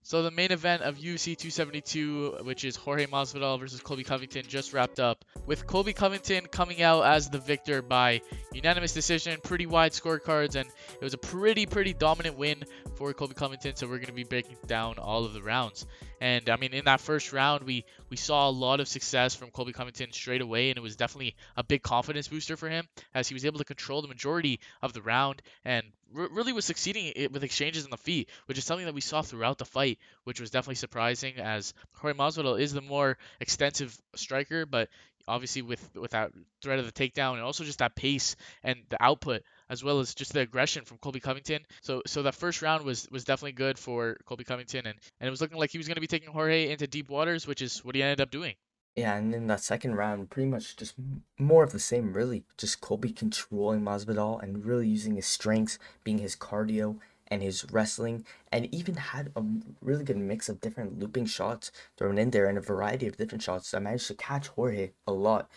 So the main event of UFC 272, which is Jorge Masvidal versus Colby Covington, just wrapped up, with Colby Covington coming out as the victor by unanimous decision, pretty wide scorecards, and it was a pretty dominant win for Colby Covington. So we're going to be breaking down all of the rounds. And I mean, in that first round, we saw a lot of success from Colby Covington straight away, and it was definitely a big confidence booster for him as he was able to control the majority of the round and really was succeeding with exchanges on the feet, which is something that we saw throughout the fight, which was definitely surprising as Jorge Masvidal is the more extensive striker, but obviously with that threat of the takedown and also just that pace and the output as well as just the aggression from Colby Covington. So that first round was definitely good for Colby Covington, and it was looking like he was going to be taking Jorge into deep waters, which is what he ended up doing. Yeah, and in that second round, pretty much just more of the same, really. Just Colby controlling Masvidal and really using his strengths, being his cardio and his wrestling, and even had a really good mix of different looping shots thrown in there and a variety of different shots. I managed to catch Jorge a lot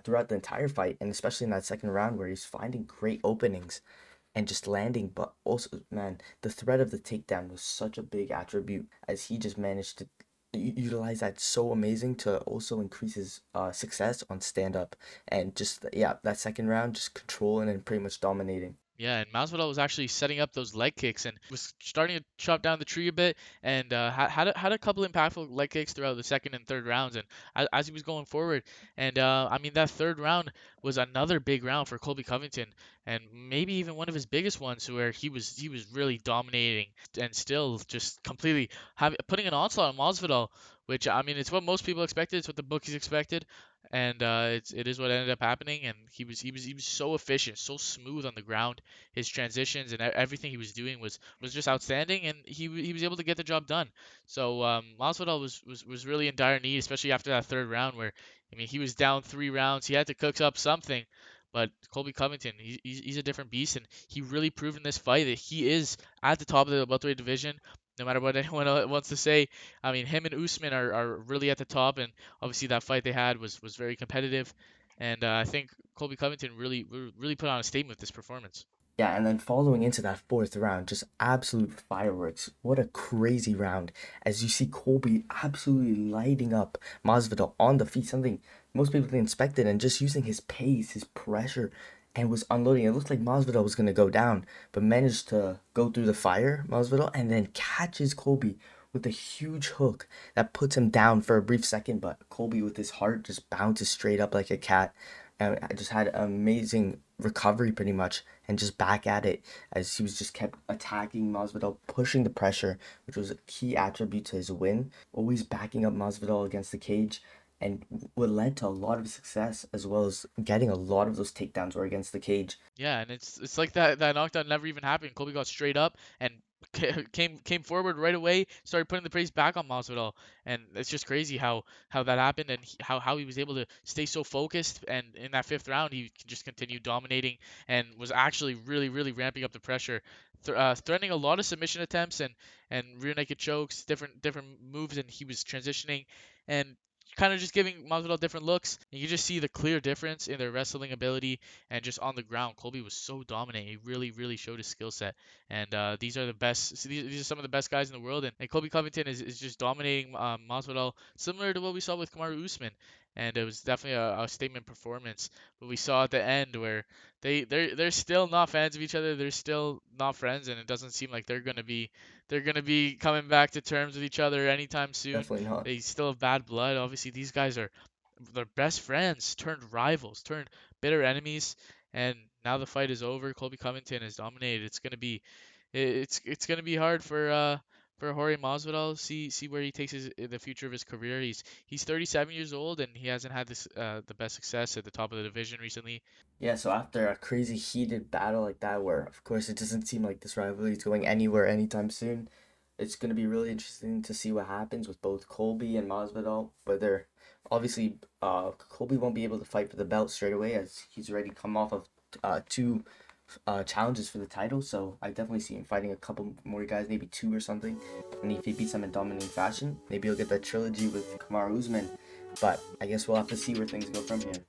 throughout the entire fight, and especially in that second round where he's finding great openings and just landing. But also, man, the threat of the takedown was such a big attribute as he just managed to utilize that so amazing to also increase his success on stand up and just yeah, that second round just controlling and pretty much dominating. Yeah, and Masvidal was actually setting up those leg kicks and was starting to chop down the tree a bit, and had a couple impactful leg kicks throughout the second and third rounds, and as he was going forward, and I mean that third round was another big round for Colby Covington, and maybe even one of his biggest ones, where he was really dominating and still just completely putting an onslaught on Masvidal, which I mean it's what most people expected, it's what the bookies expected, and it is what ended up happening. And he was so efficient, so smooth on the ground. His transitions and everything he was doing was just outstanding, and he was able to get the job done. So Masvidal was really in dire need, especially after that third round, where I mean he was down 3 rounds. He had to cook up something. But Colby Covington, he's a different beast, and he really proved in this fight that he is at the top of the welterweight division. No matter what anyone wants to say, I mean, him and Usman are really at the top, and obviously that fight they had was very competitive, and I think Colby Covington really put on a statement with this performance. Yeah, and then following into that fourth round, just absolute fireworks. What a crazy round. As you see Colby absolutely lighting up Masvidal on the feet, something most people didn't expect it, and just using his pace, his pressure, and was unloading. It looked like Masvidal was going to go down, but managed to go through the fire, Masvidal, and then catches Colby with a huge hook that puts him down for a brief second, but Colby with his heart just bounces straight up like a cat. And I just had an amazing recovery pretty much and just back at it as he was just kept attacking Masvidal, pushing the pressure, which was a key attribute to his win. Always backing up Masvidal against the cage, and what led to a lot of success as well as getting a lot of those takedowns were against the cage. Yeah, and it's like that knockdown never even happened. Colby got straight up and came forward right away, started putting the pace back on Masvidal, and it's just crazy how that happened and how he was able to stay so focused. And in that fifth round, he just continued dominating and was actually really ramping up the pressure, threatening a lot of submission attempts and rear naked chokes, different moves, and he was transitioning and kind of just giving Masvidal different looks. You can just see the clear difference in their wrestling ability and just on the ground. Colby was so dominant. He really showed his skill set. And these are the best. So these are some of the best guys in the world. And Colby Covington is just dominating Masvidal, similar to what we saw with Kamaru Usman. And it was definitely a statement performance. But we saw at the end where they're still not fans of each other. They're still not friends, and it doesn't seem like they're gonna be coming back to terms with each other anytime soon. Definitely not. They still have bad blood. Obviously, these guys are their best friends turned rivals, turned bitter enemies, and now the fight is over. Colby Covington is dominated. It's gonna be hard for Jorge Masvidal. See where he takes the future of his career. He's 37 years old and he hasn't had the best success at the top of the division recently. Yeah, so after a crazy heated battle like that, where of course it doesn't seem like this rivalry is going anywhere anytime soon, it's going to be really interesting to see what happens with both Colby and Masvidal. Whether obviously Colby won't be able to fight for the belt straight away as he's already come off of two challenges for the title. So I definitely see him fighting a couple more guys, maybe two or something. And if he beats them in dominating fashion, maybe he'll get that trilogy with Kamaru Usman. But I guess we'll have to see where things go from here.